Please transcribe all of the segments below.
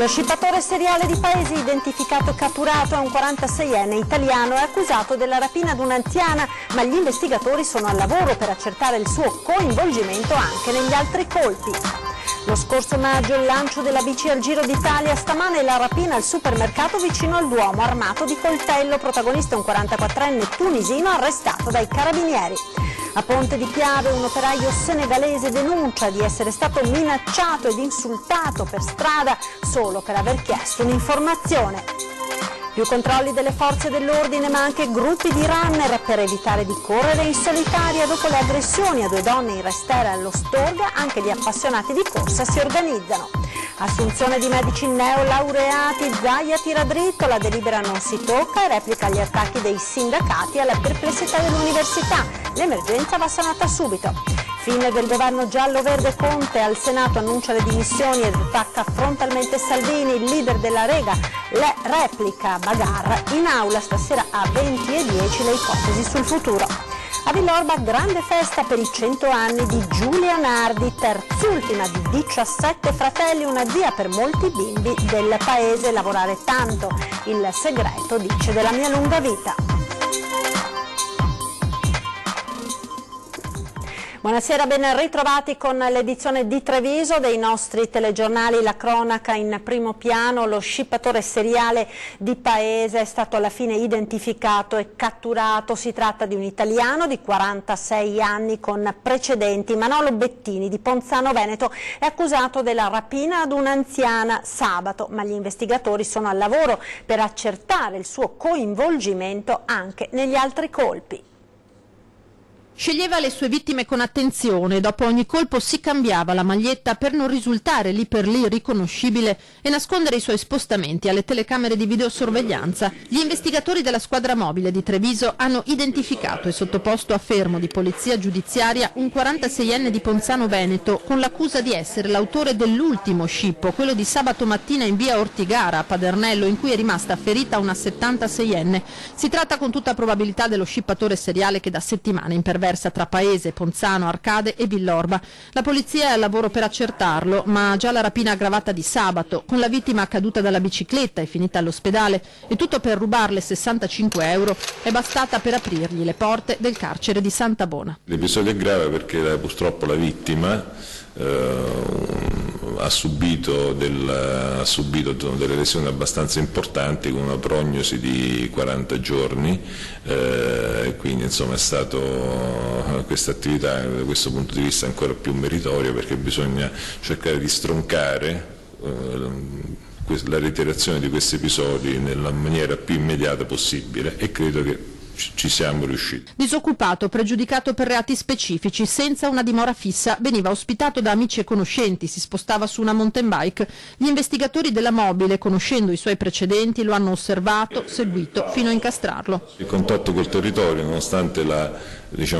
Lo scippatore seriale di Paese, identificato e catturato, è un 46enne italiano, è accusato della rapina ad un'anziana, ma gli investigatori sono al lavoro per accertare il suo coinvolgimento anche negli altri colpi. Lo scorso maggio il lancio della bici al Giro d'Italia, stamane la rapina al supermercato vicino al Duomo, armato di coltello, protagonista un 44enne tunisino arrestato dai carabinieri. A Ponte di Piave un operaio senegalese denuncia di essere stato minacciato ed insultato per strada solo per aver chiesto un'informazione. Più controlli delle forze dell'ordine, ma anche gruppi di runner per evitare di correre in solitaria. Dopo le aggressioni a 2 donne in Restera e allo Storga, anche gli appassionati di corsa si organizzano. Assunzione di medici neolaureati, Zaia tira dritto, la delibera non si tocca e replica gli attacchi dei sindacati alla perplessità dell'università. L'emergenza va sanata subito. Fine del governo giallo-verde, Conte al Senato annuncia le dimissioni ed attacca frontalmente Salvini, il leader della Lega, le replica Bagarra. In aula stasera a 20:10 le ipotesi sul futuro. A Villorba grande festa per i 100 anni di Giulia Nardi, terzultima di 17 fratelli, una zia per molti bimbi del paese. Lavorare tanto, il segreto, dice, della mia lunga vita. Buonasera, ben ritrovati con l'edizione di Treviso dei nostri telegiornali. La cronaca in primo piano. Lo scippatore seriale di Paese è stato alla fine identificato e catturato. Si tratta di un italiano di 46 anni con precedenti. Manolo Bettini di Ponzano Veneto è accusato della rapina ad un'anziana sabato, ma gli investigatori sono al lavoro per accertare il suo coinvolgimento anche negli altri colpi. Sceglieva le sue vittime con attenzione, dopo ogni colpo si cambiava la maglietta per non risultare lì per lì riconoscibile e nascondere i suoi spostamenti alle telecamere di videosorveglianza. Gli investigatori della squadra mobile di Treviso hanno identificato e sottoposto a fermo di polizia giudiziaria un 46enne di Ponzano Veneto con l'accusa di essere l'autore dell'ultimo scippo, quello di sabato mattina in via Ortigara a Padernello, in cui è rimasta ferita una 76enne. Si tratta con tutta probabilità dello scippatore seriale che da settimane imperversa tra Paese, Ponzano, Arcade e Villorba. La polizia è al lavoro per accertarlo, ma già la rapina aggravata di sabato, con la vittima caduta dalla bicicletta e finita all'ospedale, e tutto per rubarle 65 euro, è bastata per aprirgli le porte del carcere di Santa Bona. L'episodio è grave perché purtroppo la vittima ha subito delle lesioni abbastanza importanti con una prognosi di 40 giorni, quindi insomma è stato questa attività da questo punto di vista ancora più meritoria, perché bisogna cercare di stroncare la reiterazione di questi episodi nella maniera più immediata possibile, e credo che ci siamo riusciti. Disoccupato, pregiudicato per reati specifici, senza una dimora fissa, veniva ospitato da amici e conoscenti, si spostava su una mountain bike. Gli investigatori della mobile, conoscendo i suoi precedenti, lo hanno osservato, seguito, fino a incastrarlo. Il contatto col territorio, nonostante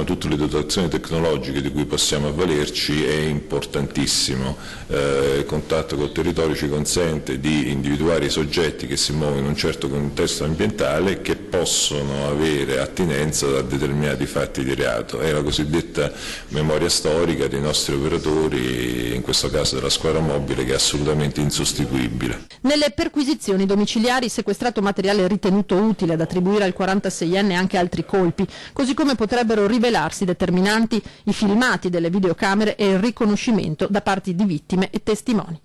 tutte le dotazioni tecnologiche di cui possiamo avvalerci, è importantissimo. Il contatto col territorio ci consente di individuare i soggetti che si muovono in un certo contesto ambientale e che possono avere attinenza a determinati fatti di reato. È la cosiddetta memoria storica dei nostri operatori, in questo caso della squadra mobile, che è assolutamente insostituibile. Nelle perquisizioni domiciliari sequestrato materiale ritenuto utile ad attribuire al 46enne anche altri colpi, così come potrebbero rivelarsi determinanti i filmati delle videocamere e il riconoscimento da parte di vittime e testimoni.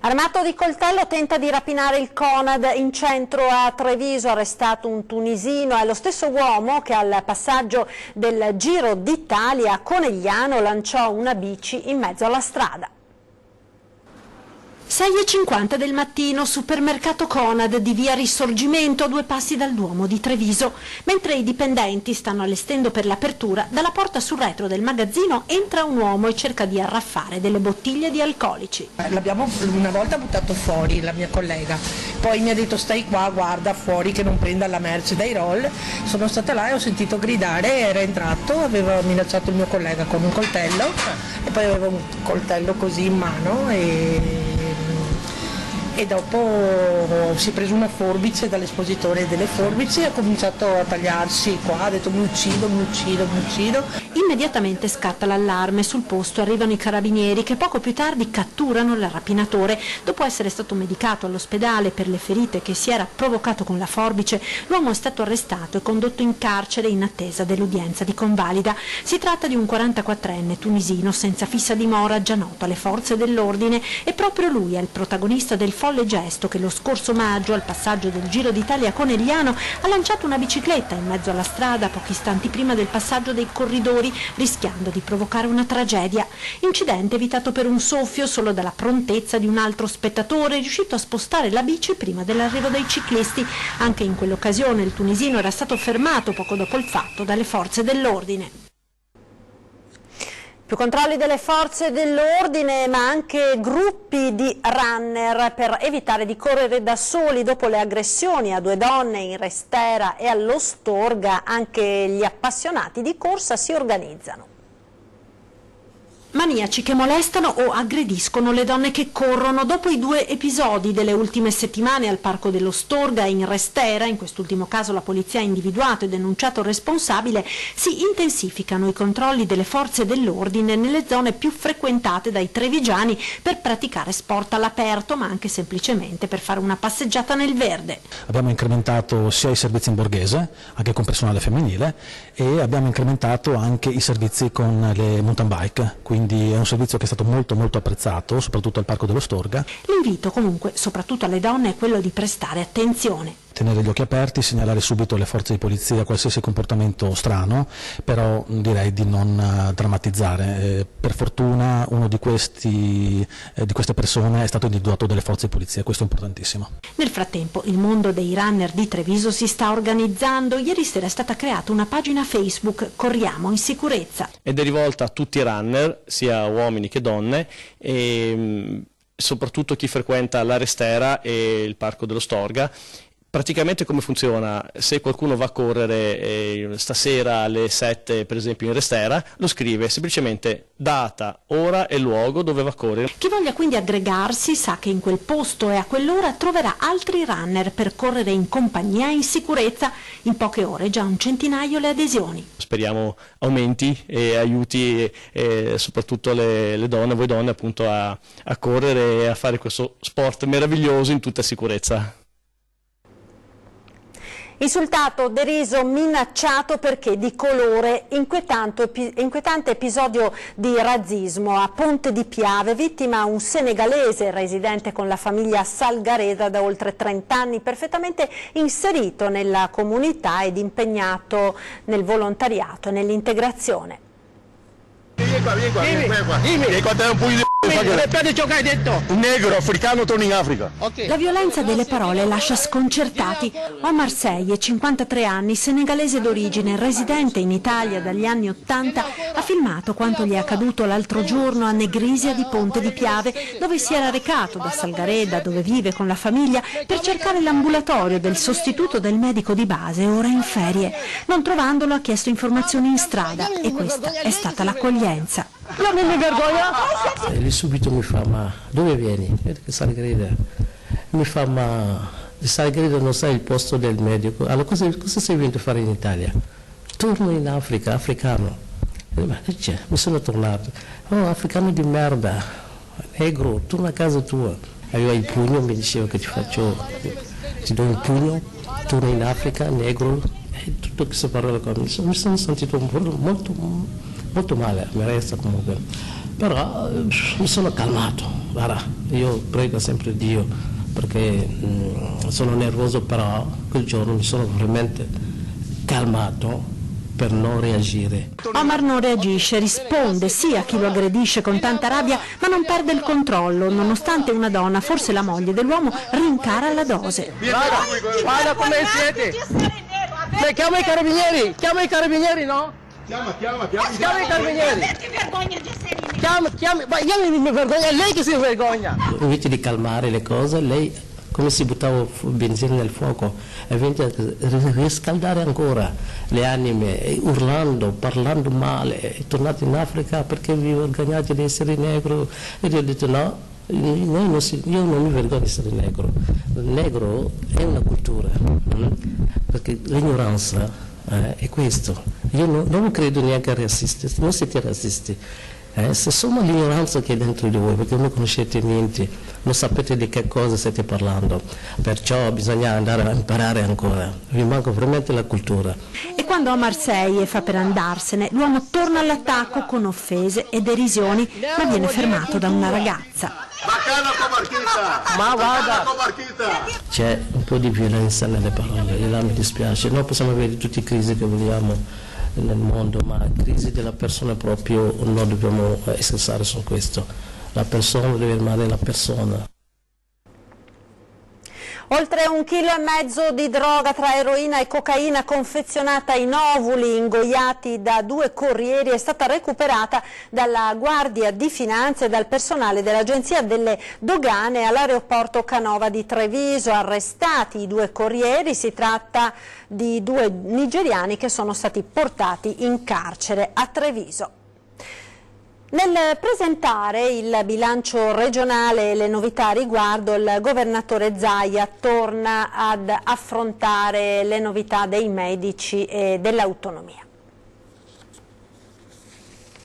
Armato di coltello tenta di rapinare il Conad in centro a Treviso, arrestato un tunisino. È lo stesso uomo che al passaggio del Giro d'Italia a Conegliano lanciò una bici in mezzo alla strada. 6:50 del mattino, supermercato Conad di via Risorgimento, a 2 passi dal Duomo di Treviso. Mentre i dipendenti stanno allestendo per l'apertura, dalla porta sul retro del magazzino entra un uomo e cerca di arraffare delle bottiglie di alcolici. L'abbiamo una volta buttato fuori, la mia collega, poi mi ha detto stai qua, guarda fuori che non prenda la merce dai roll. Sono stata là e ho sentito gridare, era entrato, aveva minacciato il mio collega con un coltello e poi aveva un coltello così in mano e dopo si è preso una forbice dall'espositore delle forbici e ha cominciato a tagliarsi qua, ha detto mi uccido. Immediatamente scatta l'allarme, sul posto arrivano i carabinieri che poco più tardi catturano il rapinatore. Dopo essere stato medicato all'ospedale per le ferite che si era provocato con la forbice, l'uomo è stato arrestato e condotto in carcere in attesa dell'udienza di convalida. Si tratta di un 44enne tunisino senza fissa dimora, già noto alle forze dell'ordine, e proprio lui è il protagonista del folle gesto che lo scorso maggio, al passaggio del Giro d'Italia Conegliano, ha lanciato una bicicletta in mezzo alla strada pochi istanti prima del passaggio dei corridori, rischiando di provocare una tragedia. Incidente evitato per un soffio solo dalla prontezza di un altro spettatore riuscito a spostare la bici prima dell'arrivo dei ciclisti. Anche in quell'occasione il tunisino era stato fermato poco dopo il fatto dalle forze dell'ordine. Più controlli delle forze dell'ordine, ma anche gruppi di runner per evitare di correre da soli dopo le aggressioni a 2 donne in Restera e allo Storga. Anche gli appassionati di corsa si organizzano. Maniaci che molestano o aggrediscono le donne che corrono. Dopo i 2 episodi delle ultime settimane al Parco dello Storga e in Restera, in quest'ultimo caso la polizia ha individuato e denunciato il responsabile, si intensificano i controlli delle forze dell'ordine nelle zone più frequentate dai trevigiani per praticare sport all'aperto, ma anche semplicemente per fare una passeggiata nel verde. Abbiamo incrementato sia i servizi in borghese, anche con personale femminile, e abbiamo incrementato anche i servizi con le mountain bike, quindi è un servizio che è stato molto apprezzato, soprattutto al Parco dello Storga. L'invito comunque, soprattutto alle donne, è quello di prestare attenzione. Tenere gli occhi aperti, segnalare subito alle forze di polizia qualsiasi comportamento strano, però direi di non drammatizzare. Per fortuna uno di queste persone è stato individuato dalle forze di polizia, questo è importantissimo. Nel frattempo il mondo dei runner di Treviso si sta organizzando. Ieri sera è stata creata una pagina Facebook, Corriamo in Sicurezza. Ed è rivolta a tutti i runner, sia uomini che donne, e soprattutto chi frequenta la Restera e il Parco dello Storga. Praticamente come funziona? Se qualcuno va a correre stasera alle 7 per esempio in Restera, lo scrive semplicemente data, ora e luogo dove va a correre. Chi voglia quindi aggregarsi sa che in quel posto e a quell'ora troverà altri runner per correre in compagnia e in sicurezza. In poche ore già un centinaio le adesioni. Speriamo aumenti e aiuti soprattutto le donne, voi donne appunto a correre e a fare questo sport meraviglioso in tutta sicurezza. Insultato, deriso, minacciato perché di colore. Inquietante episodio di razzismo a Ponte di Piave, vittima un senegalese residente con la famiglia a Salgareda da oltre 30 anni, perfettamente inserito nella comunità ed impegnato nel volontariato e nell'integrazione. Un negro africano torna in Africa. La violenza delle parole lascia sconcertati. Omar Seye, 53 anni, senegalese d'origine, residente in Italia dagli anni 80, ha filmato quanto gli è accaduto l'altro giorno a Negrisia di Ponte di Piave, dove si era recato da Salgareda, dove vive con la famiglia, per cercare l'ambulatorio del sostituto del medico di base, ora in ferie. Non trovandolo ha chiesto informazioni in strada e questa è stata l'accoglienza. Io non mi vergogno. E lì subito mi fa, ma dove vieni? Salgareda. Mi fa, ma di Salgareda non sai il posto del medico. Allora cosa sei venuto a fare in Italia? Torno in Africa, africano. Ma che c'è? Mi sono tornato. Oh, africano di merda, negro, torna a casa tua. Aveva il pugno, mi diceva che ti do un pugno, torno in Africa, negro. E tutto queste parole qua. Mi sono sentito molto male, mi resta comunque, però mi sono calmato. Guarda, io prego sempre Dio perché sono nervoso, però quel giorno mi sono veramente calmato per non reagire. Omar non reagisce, risponde sì a chi lo aggredisce con tanta rabbia, ma non perde il controllo, nonostante una donna, forse la moglie dell'uomo, rincara la dose. Guarda come siete. Chiama i carabinieri, no? Chiama i carabinieri. Perché vergogna di essere in Chiama, ma io mi vergogno, è lei che si vergogna. Invece di calmare le cose, lei come si buttava benzina nel fuoco, e venne a riscaldare ancora le anime, urlando, parlando male. È tornato in Africa perché vi vergognate di essere negro. E io ho detto no, Io non mi vergogno di essere negro. Il negro è una cultura, perché l'ignoranza è questo. Io non credo neanche a razzisti, non siete razzisti. Se sono l'ignoranza che è dentro di voi, perché non conoscete niente, non sapete di che cosa state parlando, perciò bisogna andare a imparare ancora, vi manca veramente la cultura. E quando a Marseille fa per andarsene, l'uomo torna all'attacco con offese e derisioni, ma viene fermato da una ragazza. Ma guarda! C'è un po' di violenza nelle parole e là mi dispiace. Noi possiamo avere tutte le crisi che vogliamo nel mondo, ma la crisi della persona proprio non dobbiamo scherzare su questo. La persona deve rimanere la persona. Oltre 1,5 kg di droga tra eroina e cocaina confezionata in ovuli ingoiati da 2 corrieri è stata recuperata dalla Guardia di Finanza e dal personale dell'Agenzia delle Dogane all'aeroporto Canova di Treviso. Arrestati i 2 corrieri, si tratta di 2 nigeriani che sono stati portati in carcere a Treviso. Nel presentare il bilancio regionale e le novità a riguardo, il governatore Zaia torna ad affrontare le novità dei medici e dell'autonomia.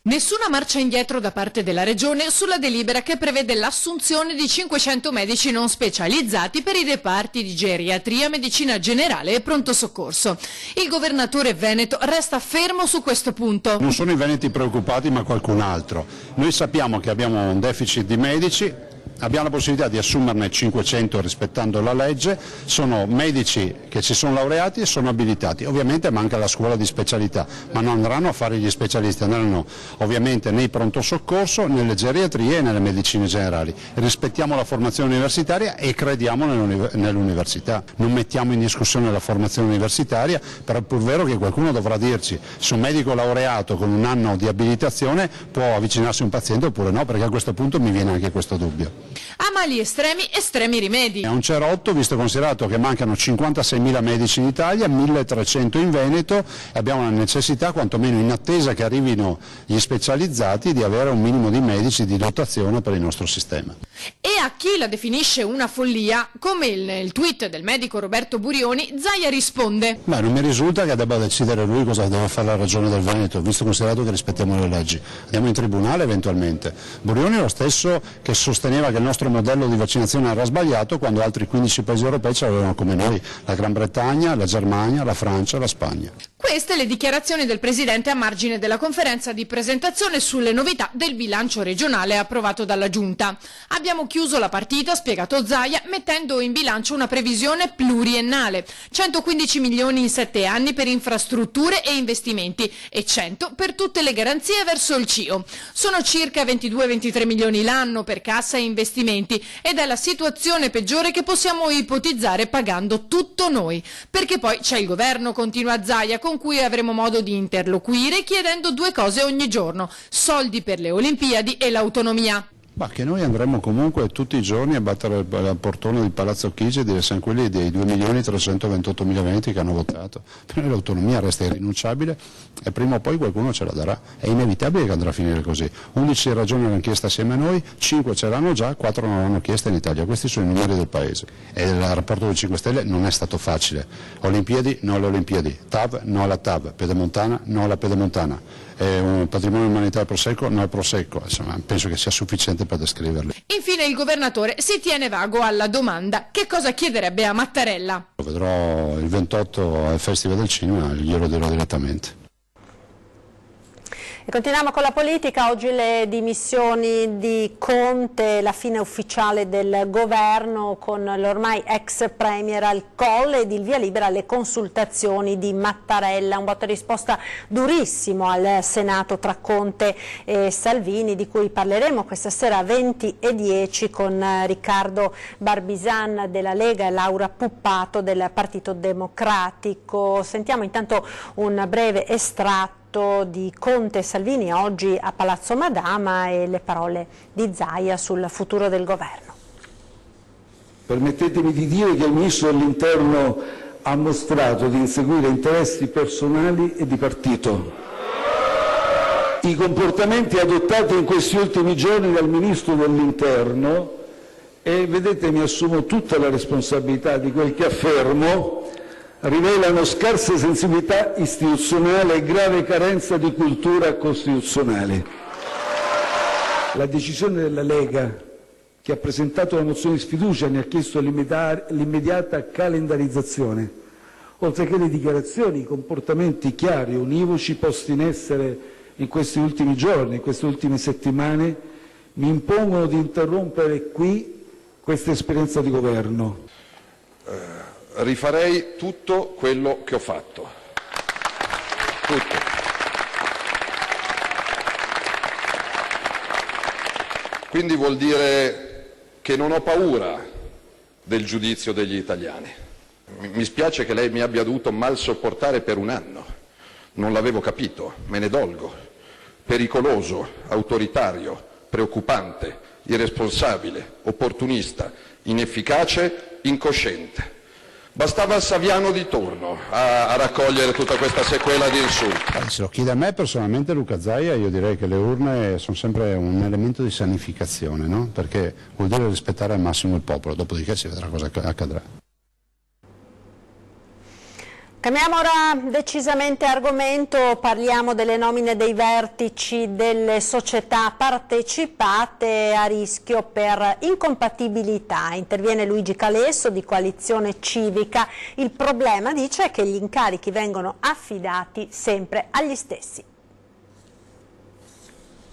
Nessuna marcia indietro da parte della Regione sulla delibera che prevede l'assunzione di 500 medici non specializzati per i reparti di geriatria, medicina generale e pronto soccorso. Il governatore veneto resta fermo su questo punto. Non sono i veneti preoccupati, ma qualcun altro. Noi sappiamo che abbiamo un deficit di medici. Abbiamo la possibilità di assumerne 500 rispettando la legge, sono medici che si sono laureati e sono abilitati, ovviamente manca la scuola di specialità, ma non andranno a fare gli specialisti, andranno ovviamente nei pronto soccorso, nelle geriatrie e nelle medicine generali. Rispettiamo la formazione universitaria e crediamo nell'università, non mettiamo in discussione la formazione universitaria, però è pur vero che qualcuno dovrà dirci se un medico laureato con un anno di abilitazione può avvicinarsi a un paziente oppure no, perché a questo punto mi viene anche questo dubbio. A mali estremi, estremi rimedi. È un cerotto, visto considerato che mancano 56.000 medici in Italia, 1.300 in Veneto, e abbiamo la necessità, quantomeno in attesa che arrivino gli specializzati, di avere un minimo di medici di dotazione per il nostro sistema. E a chi la definisce una follia, come il tweet del medico Roberto Burioni, Zaia risponde: Beh, non mi risulta che debba decidere lui cosa deve fare la Regione del Veneto, visto considerato che rispettiamo le leggi. Andiamo in tribunale eventualmente. Burioni è lo stesso che sosteneva che il nostro modello di vaccinazione era sbagliato quando altri 15 paesi europei ce l'avevano come noi, la Gran Bretagna, la Germania, la Francia, la Spagna. Queste le dichiarazioni del Presidente a margine della conferenza di presentazione sulle novità del bilancio regionale approvato dalla Giunta. Abbiamo chiuso la partita, ha spiegato Zaia, mettendo in bilancio una previsione pluriennale, 115 milioni in 7 anni per infrastrutture e investimenti e 100 per tutte le garanzie verso il CIO. Sono circa 22-23 milioni l'anno per cassa e investimenti ed è la situazione peggiore che possiamo ipotizzare pagando tutto noi, perché poi c'è il governo, continua Zaia, con cui avremo modo di interloquire chiedendo 2 cose ogni giorno: soldi per le Olimpiadi e l'autonomia. Ma che noi andremo comunque tutti i giorni a battere il portone di Palazzo Chigi e dire siamo quelli dei 2.328.000 veneti che hanno votato. Per noi l'autonomia resta irrinunciabile e prima o poi qualcuno ce la darà. È inevitabile che andrà a finire così. 11 regioni l'hanno chiesta assieme a noi, 5 ce l'hanno già, 4 non l'hanno chiesta in Italia. Questi sono i numeri del Paese. E il rapporto dei 5 Stelle non è stato facile. Olimpiadi, no alle Olimpiadi. TAV, no alla TAV. Pedemontana, no alla Pedemontana. Un patrimonio umanitario Prosecco, no al Prosecco, insomma, penso che sia sufficiente per descriverli. Infine il governatore si tiene vago alla domanda: che cosa chiederebbe a Mattarella? Lo vedrò il 28 al Festival del Cinema, glielo dirò direttamente. E continuiamo con la politica, oggi le dimissioni di Conte, la fine ufficiale del governo con l'ormai ex premier al colle ed il via libera alle consultazioni di Mattarella, un botta e risposta durissimo al Senato tra Conte e Salvini, di cui parleremo questa sera a 20:10 con Riccardo Barbisan della Lega e Laura Puppato del Partito Democratico. Sentiamo intanto un breve estratto di Conte e Salvini oggi a Palazzo Madama e le parole di Zaia sul futuro del governo. Permettetemi di dire che il Ministro dell'Interno ha mostrato di inseguire interessi personali e di partito. i comportamenti adottati in questi ultimi giorni dal Ministro dell'Interno, e vedete, mi assumo tutta la responsabilità di quel che affermo, rivelano scarsa sensibilità istituzionale e grave carenza di cultura costituzionale. La decisione della Lega, che ha presentato la mozione di sfiducia, ne ha chiesto l'immediata calendarizzazione, oltre che le dichiarazioni, i comportamenti chiari e univoci posti in essere in questi ultimi giorni, in queste ultime settimane, mi impongono di interrompere qui questa esperienza di governo. Rifarei tutto quello che ho fatto. Tutto. Quindi vuol dire che non ho paura del giudizio degli italiani. Mi spiace che lei mi abbia dovuto mal sopportare per un anno. Non l'avevo capito, me ne dolgo. Pericoloso, autoritario, preoccupante, irresponsabile, opportunista, inefficace, incosciente. Bastava Saviano di turno a raccogliere tutta questa sequela di insulti. Se lo chiede a me personalmente, Luca Zaia, io direi che le urne sono sempre un elemento di sanificazione, no? Perché vuol dire rispettare al massimo il popolo, dopodiché si vedrà cosa accadrà. Cambiamo ora decisamente argomento, parliamo delle nomine dei vertici delle società partecipate a rischio per incompatibilità. Interviene Luigi Calesso di Coalizione Civica. Il problema, dice, è che gli incarichi vengono affidati sempre agli stessi.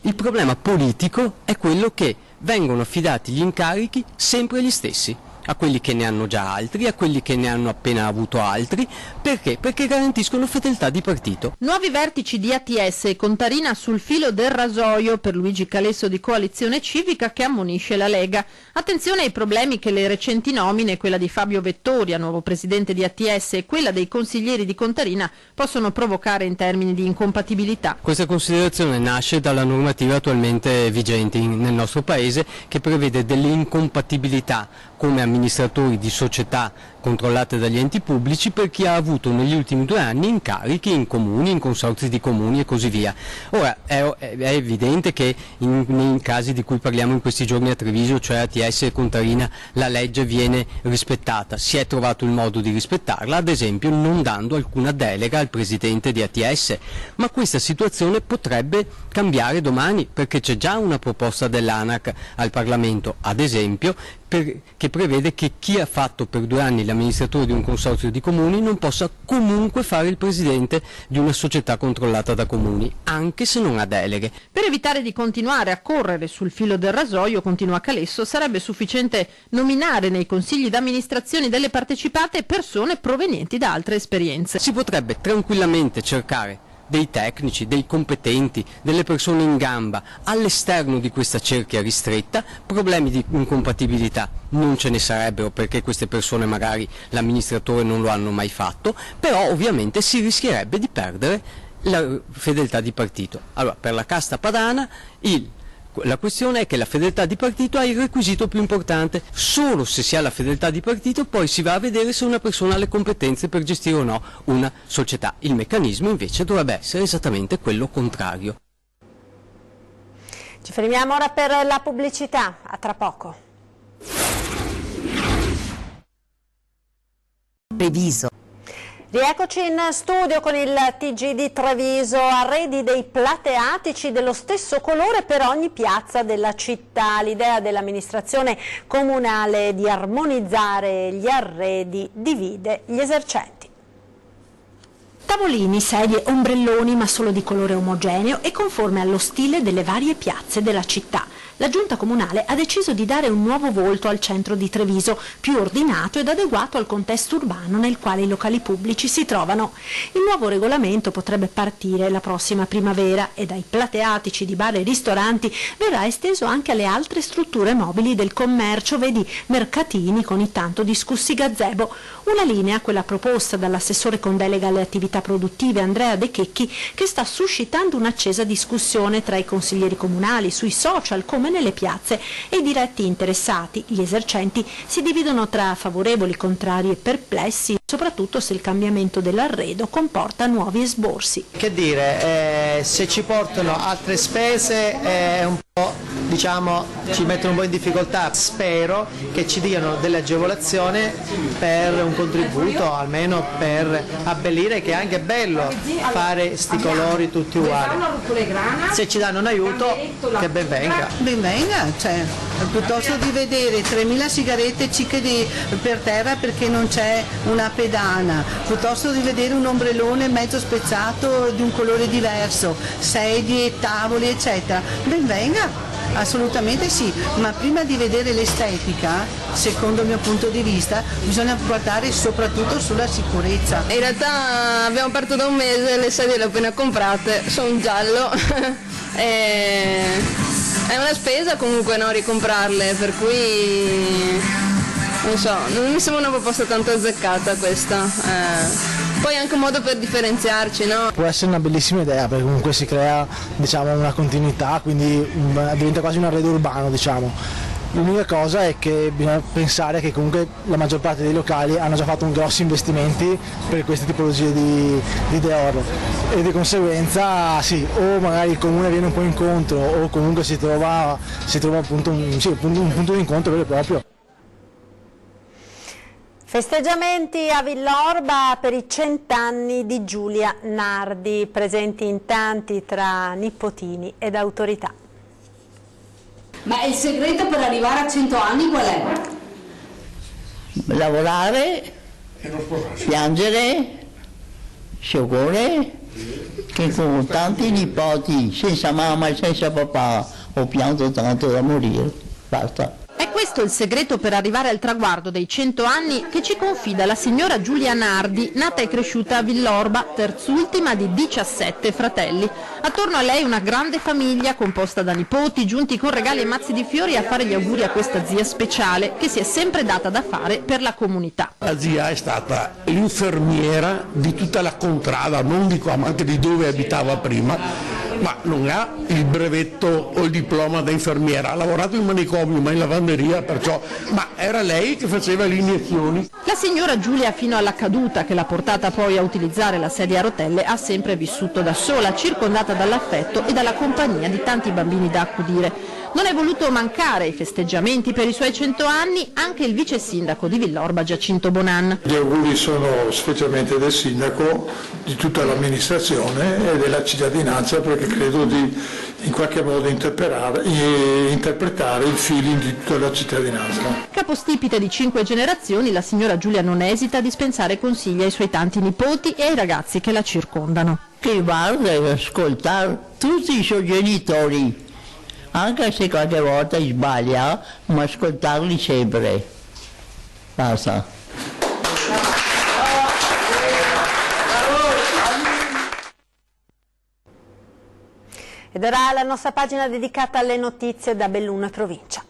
Il problema politico è quello che vengono affidati gli incarichi sempre agli stessi, a quelli che ne hanno già altri, a quelli che ne hanno appena avuto altri. Perché? Perché garantiscono fedeltà di partito. Nuovi vertici di ATS e Contarina sul filo del rasoio per Luigi Calesso di Coalizione Civica, che ammonisce la Lega. Attenzione ai problemi che le recenti nomine, quella di Fabio Vettoria, nuovo presidente di ATS, e quella dei consiglieri di Contarina, possono provocare in termini di incompatibilità. Questa considerazione nasce dalla normativa attualmente vigente nel nostro Paese, che prevede delle incompatibilità come amministratori di società controllate dagli enti pubblici per chi ha avuto negli ultimi 2 anni incarichi in comuni, in consorzi di comuni e così via. Ora è evidente che nei casi di cui parliamo in questi giorni a Treviso, cioè ATS e Contarina, la legge viene rispettata, si è trovato il modo di rispettarla, ad esempio non dando alcuna delega al presidente di ATS, ma questa situazione potrebbe cambiare domani, perché c'è già una proposta dell'ANAC al Parlamento, ad esempio, che prevede che chi ha fatto per 2 anni l'amministratore di un consorzio di comuni non possa comunque fare il presidente di una società controllata da comuni, anche se non ha deleghe. Per evitare di continuare a correre sul filo del rasoio, continua Calesso, sarebbe sufficiente nominare nei consigli d'amministrazione delle partecipate persone provenienti da altre esperienze. Si potrebbe tranquillamente cercare dei tecnici, dei competenti, delle persone in gamba all'esterno di questa cerchia ristretta. Problemi di incompatibilità non ce ne sarebbero, perché queste persone magari l'amministratore non lo hanno mai fatto, però ovviamente si rischierebbe di perdere la fedeltà di partito. Allora, per la casta padana la questione è che la fedeltà di partito è il requisito più importante. Solo se si ha la fedeltà di partito poi si va a vedere se una persona ha le competenze per gestire o no una società. Il meccanismo invece dovrebbe essere esattamente quello contrario. Ci fermiamo ora per la pubblicità, a tra poco. Treviso. Rieccoci in studio con il TG di Treviso, arredi dei plateatici dello stesso colore per ogni piazza della città. L'idea dell'amministrazione comunale di armonizzare gli arredi divide gli esercenti. Tavolini, sedie, ombrelloni, ma solo di colore omogeneo e conforme allo stile delle varie piazze della città. La giunta comunale ha deciso di dare un nuovo volto al centro di Treviso, più ordinato ed adeguato al contesto urbano nel quale i locali pubblici si trovano. Il nuovo regolamento potrebbe partire la prossima primavera e dai plateatici di bar e ristoranti verrà esteso anche alle altre strutture mobili del commercio, vedi mercatini con i tanto discussi gazebo. Una linea, quella proposta dall'assessore con delega alle attività produttive Andrea De Checchi, che sta suscitando un'accesa discussione tra i consiglieri comunali, sui social, forme nelle piazze e i diretti interessati, gli esercenti, si dividono tra favorevoli, contrari e perplessi, soprattutto se il cambiamento dell'arredo comporta nuovi esborsi. Che dire, se ci portano altre spese è un po', diciamo, ci mettono un po' in difficoltà. Spero che ci diano delle agevolazioni per un contributo, almeno per abbellire, che è anche bello fare sti colori tutti uguali. Se ci danno un aiuto, che ben venga. Ben venga, cioè, piuttosto di vedere 3.000 sigarette cicche per terra perché non c'è una pedana, piuttosto di vedere un ombrellone mezzo spezzato di un colore diverso, sedie, tavoli, eccetera. Ben venga. Assolutamente sì, ma prima di vedere l'estetica, secondo il mio punto di vista, bisogna guardare soprattutto sulla sicurezza. In realtà abbiamo aperto da un mese, le sedie le ho appena comprate, sono giallo, è una spesa comunque no, ricomprarle, per cui non so, non mi sembra una proposta tanto azzeccata questa. Poi è anche un modo per differenziarci, no? Può essere una bellissima idea perché comunque si crea, diciamo, una continuità, quindi diventa quasi un arredo urbano, diciamo. L'unica cosa è che bisogna pensare che comunque la maggior parte dei locali hanno già fatto grossi investimenti per queste tipologie di Dior e di conseguenza sì, o magari il comune viene un po' incontro o comunque si trova appunto un punto di incontro vero e proprio. Festeggiamenti a Villorba per i 100 anni di Giulia Nardi, presenti in tanti tra nipotini ed autorità. Ma il segreto per arrivare a 100 anni qual è? Lavorare, piangere, sciogore, che con tanti nipoti, senza mamma e senza papà, ho pianto tanto da morire, basta. È questo il segreto per arrivare al traguardo dei 100 anni che ci confida la signora Giulia Nardi, nata e cresciuta a Villorba, terzultima di 17 fratelli. Attorno a lei una grande famiglia composta da nipoti giunti con regali e mazzi di fiori a fare gli auguri a questa zia speciale che si è sempre data da fare per la comunità. La zia è stata l'infermiera di tutta la contrada, non di qua ma anche di dove abitava prima, ma non ha il brevetto o il diploma da infermiera, ha lavorato in manicomio ma in lavanderia, perciò, ma era lei che faceva le iniezioni. La signora Giulia, fino alla caduta che l'ha portata poi a utilizzare la sedia a rotelle, ha sempre vissuto da sola, circondata dall'affetto e dalla compagnia di tanti bambini da accudire. Non è voluto mancare ai festeggiamenti per i suoi 100 anni anche il vice sindaco di Villorba, Giacinto Bonan. Gli auguri sono specialmente del sindaco, di tutta l'amministrazione e della cittadinanza, perché credo di in qualche modo interpretare il feeling di tutta la cittadinanza. Capostipite di 5 generazioni, la signora Giulia non esita a dispensare consigli ai suoi tanti nipoti e ai ragazzi che la circondano. Che guarda e ascoltare tutti i suoi genitori, anche se qualche volta sbaglia, ma ascoltarli sempre. Basta. Ed ora la nostra pagina dedicata alle notizie da Belluno e provincia.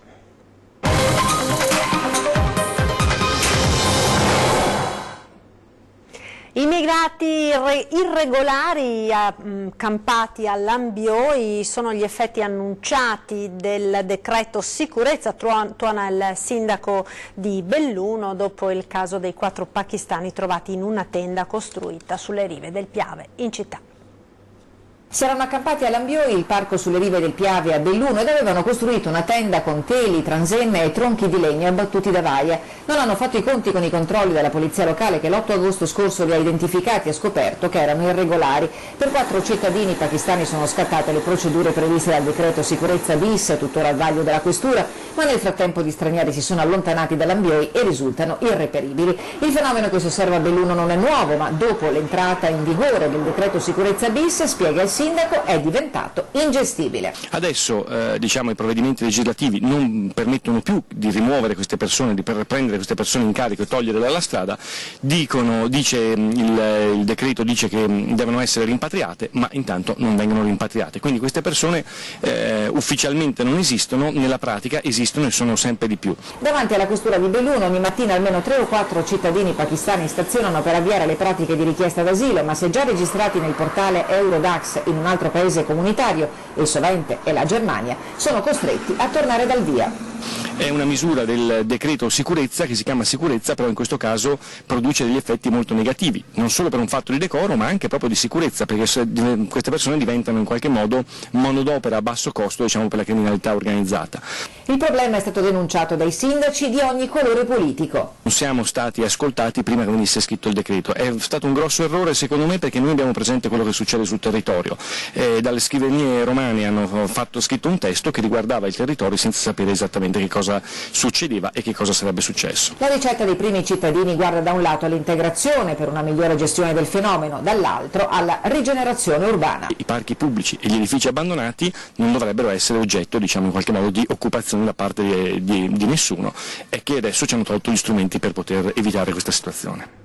Immigrati irregolari accampati a Lambioi sono gli effetti annunciati del decreto sicurezza, tuona il sindaco di Belluno dopo il caso dei 4 pakistani trovati in una tenda costruita sulle rive del Piave in città. Si erano accampati a Lambioi, il parco sulle rive del Piave a Belluno, ed avevano costruito una tenda con teli, transenne e tronchi di legno abbattuti da vaia. Non hanno fatto i conti con i controlli della polizia locale che l'8 agosto scorso li ha identificati e scoperto che erano irregolari. Per 4 cittadini pakistani sono scattate le procedure previste dal decreto sicurezza bis, tuttora al vaglio della questura, ma nel frattempo gli stranieri si sono allontanati da Lambioi e risultano irreperibili. Il fenomeno che si osserva a Belluno non è nuovo, ma dopo l'entrata in vigore del decreto sicurezza bis, spiega il sindaco, è diventato ingestibile. Adesso i provvedimenti legislativi non permettono più di rimuovere queste persone, di prendere queste persone in carico e toglierle dalla strada, il decreto dice che devono essere rimpatriate, ma intanto non vengono rimpatriate, quindi queste persone ufficialmente non esistono, nella pratica esistono e sono sempre di più. Davanti alla questura di Belluno ogni mattina almeno 3 o 4 cittadini pakistani stazionano per avviare le pratiche di richiesta d'asilo, ma se già registrati nel portale Eurodax in un altro paese comunitario, il sovente è la Germania, sono costretti a tornare dal via. È una misura del decreto sicurezza che si chiama sicurezza, però in questo caso produce degli effetti molto negativi, non solo per un fatto di decoro ma anche proprio di sicurezza, perché queste persone diventano in qualche modo manodopera a basso costo, diciamo, per la criminalità organizzata. Il problema è stato denunciato dai sindaci di ogni colore politico. Non siamo stati ascoltati prima che venisse scritto il decreto, è stato un grosso errore secondo me, perché noi abbiamo presente quello che succede sul territorio, dalle scrivanie romane hanno scritto un testo che riguardava il territorio senza sapere esattamente che cosa succedeva e che cosa sarebbe successo. La ricetta dei primi cittadini guarda da un lato all'integrazione per una migliore gestione del fenomeno, dall'altro alla rigenerazione urbana. I parchi pubblici e gli edifici abbandonati non dovrebbero essere oggetto, diciamo, in qualche modo di occupazione da parte di nessuno, e che adesso ci hanno tolto gli strumenti per poter evitare questa situazione.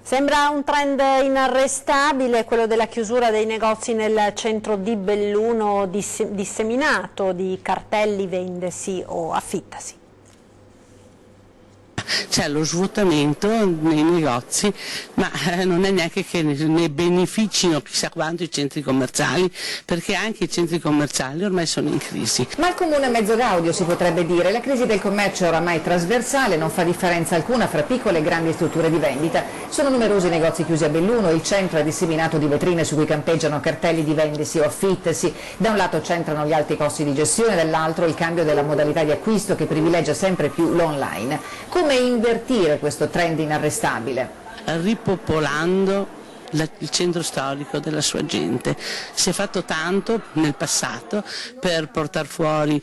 Sembra un trend inarrestabile quello della chiusura dei negozi nel centro di Belluno, disseminato di cartelli vendesi o affittasi. C'è lo svuotamento nei negozi, ma non è neanche che ne beneficino chissà quanto i centri commerciali, perché anche i centri commerciali ormai sono in crisi. Ma il comune è mezzo gaudio, si potrebbe dire. La crisi del commercio è oramai trasversale, non fa differenza alcuna fra piccole e grandi strutture di vendita. Sono numerosi i negozi chiusi a Belluno, il centro è disseminato di vetrine su cui campeggiano cartelli di vendesi o affittasi. Da un lato c'entrano gli alti costi di gestione, dall'altro il cambio della modalità di acquisto che privilegia sempre più l'online. Come invertire questo trend inarrestabile? Ripopolando il centro storico della sua gente. Si è fatto tanto nel passato per portare fuori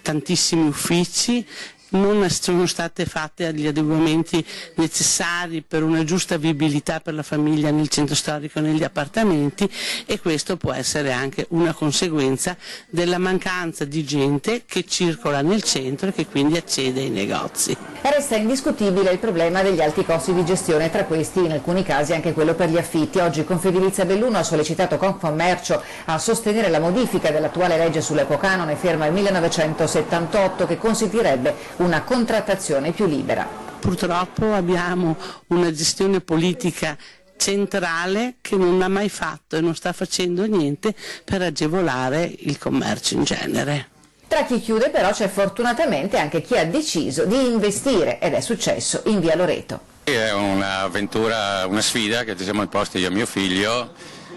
tantissimi uffici, non sono state fatte gli adeguamenti necessari per una giusta vivibilità per la famiglia nel centro storico e negli appartamenti, e questo può essere anche una conseguenza della mancanza di gente che circola nel centro e che quindi accede ai negozi. Resta indiscutibile il problema degli alti costi di gestione, tra questi in alcuni casi anche quello per gli affitti. Oggi Confedilizia Belluno ha sollecitato Confcommercio a sostenere la modifica dell'attuale legge sull'equo canone ferma al 1978, che consentirebbe una contrattazione più libera. Purtroppo abbiamo una gestione politica centrale che non ha mai fatto e non sta facendo niente per agevolare il commercio in genere. Tra chi chiude però c'è fortunatamente anche chi ha deciso di investire, ed è successo in via Loreto. È un'avventura, una sfida che ci siamo imposti io e mio figlio,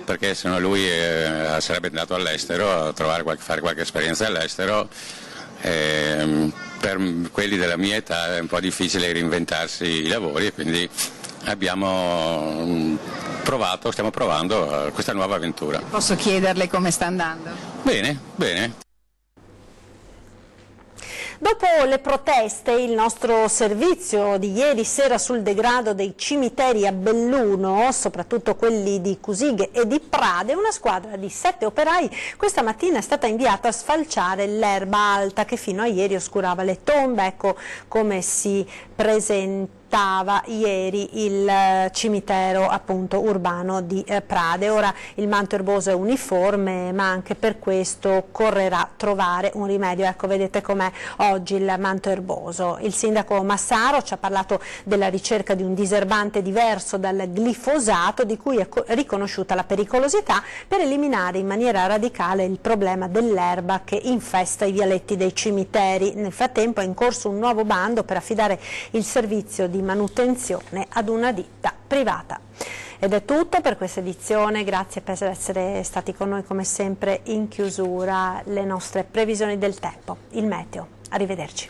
perché se no lui sarebbe andato all'estero a fare qualche esperienza all'estero. Per quelli della mia età è un po' difficile reinventarsi i lavori, e quindi stiamo provando questa nuova avventura. Posso chiederle come sta andando? Bene, bene. Dopo le proteste, il nostro servizio di ieri sera sul degrado dei cimiteri a Belluno, soprattutto quelli di Cusighe e di Prade, una squadra di 7 operai questa mattina è stata inviata a sfalciare l'erba alta che fino a ieri oscurava le tombe. Ecco come si presentava ieri il cimitero appunto urbano di Prade. Ora il manto erboso è uniforme, ma anche per questo occorrerà trovare un rimedio. Ecco, vedete com'è oggi il manto erboso. Il sindaco Massaro ci ha parlato della ricerca di un diserbante diverso dal glifosato, di cui è riconosciuta la pericolosità, per eliminare in maniera radicale il problema dell'erba che infesta i vialetti dei cimiteri. Nel frattempo è in corso un nuovo bando per affidare il servizio di manutenzione ad una ditta privata. Ed è tutto per questa edizione, grazie per essere stati con noi come sempre. In chiusura le nostre previsioni del tempo, il meteo. Arrivederci.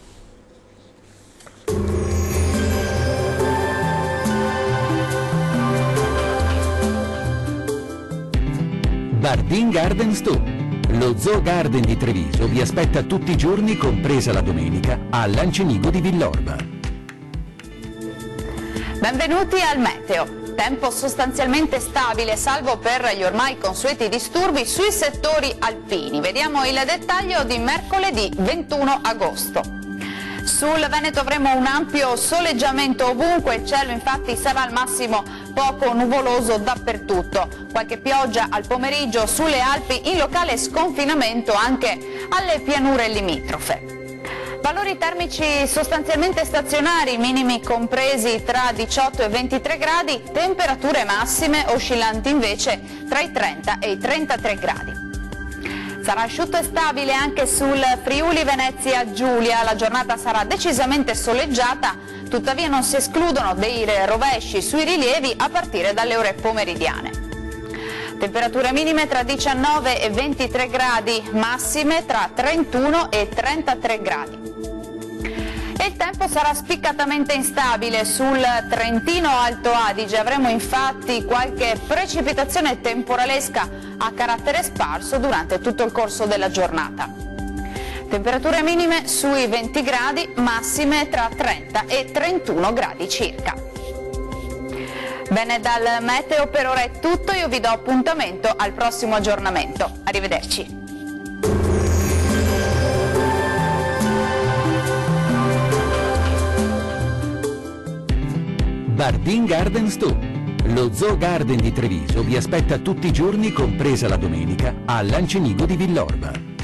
Bardin Garden Store. Lo Zoo Garden di Treviso vi aspetta tutti i giorni, compresa la domenica, a Lancenigo di Villorba. Benvenuti al meteo. Tempo sostanzialmente stabile, salvo per gli ormai consueti disturbi sui settori alpini. Vediamo il dettaglio di mercoledì 21 agosto. Sul Veneto avremo un ampio soleggiamento ovunque, il cielo infatti sarà al massimo poco nuvoloso dappertutto. Qualche pioggia al pomeriggio sulle Alpi, in locale sconfinamento anche alle pianure limitrofe. Valori termici sostanzialmente stazionari, minimi compresi tra 18 e 23 gradi, temperature massime oscillanti invece tra i 30 e i 33 gradi. Sarà asciutto e stabile anche sul Friuli Venezia Giulia, la giornata sarà decisamente soleggiata, tuttavia non si escludono dei rovesci sui rilievi a partire dalle ore pomeridiane. Temperature minime tra 19 e 23 gradi, massime tra 31 e 33 gradi. E il tempo sarà spiccatamente instabile sul Trentino Alto Adige, avremo infatti qualche precipitazione temporalesca a carattere sparso durante tutto il corso della giornata. Temperature minime sui 20 gradi, massime tra 30 e 31 gradi circa. Bene, dal meteo per ora è tutto, io vi do appuntamento al prossimo aggiornamento. Arrivederci. Bardin Gardens 2. Lo Zoo Garden di Treviso vi aspetta tutti i giorni, compresa la domenica, a Lancenigo di Villorba.